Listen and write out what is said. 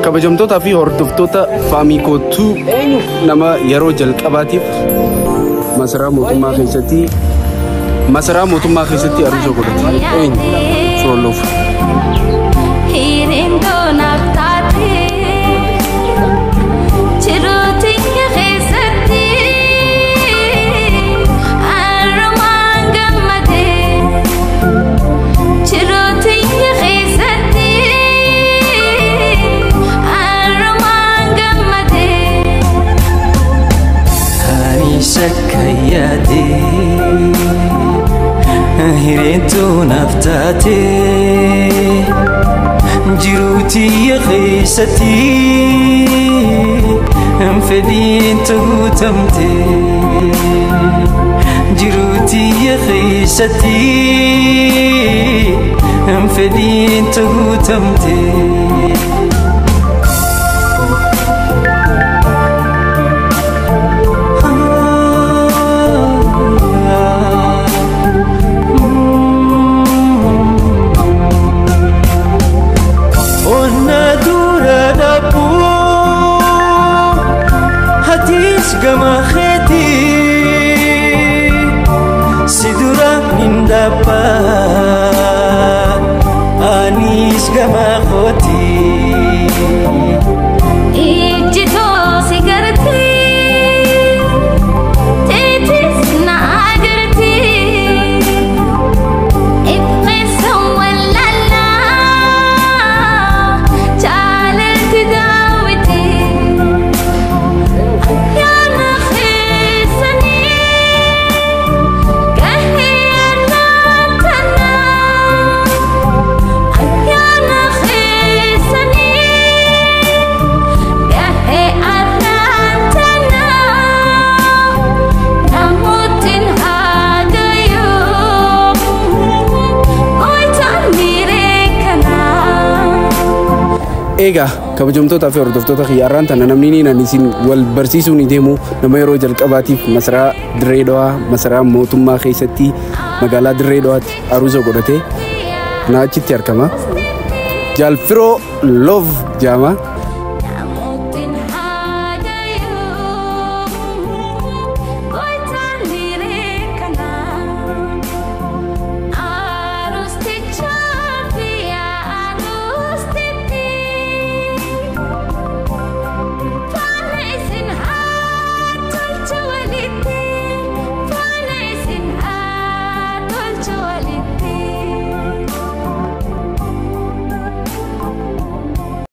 kabajamtoota fi hordoftoota Faamikootuu nama yeroo jalqabaatiif masaraa mootummaa keessatti aruusa godhate Frooloof. Sakayade hirentu naftate jiruti yakhisati anfedin tutamte jiruti yakhisati anfedin tutamte Gama kheti sidura indapa anis gama khoti ijito sigarti tetis na agarti ibqisa walala chalti dawiti Ega kabajamtoota fi hordoftoota xiyyaaraan tan namni ni isin wal barsiisuu ni deemu nama yeroo jalqabaatiif masaraa Dirree Dhawaa masaraa mootummaa keessatti magaalaa Dirree Dhawaatti aruusa godhate na achitti argama Jalfiroo Love Jama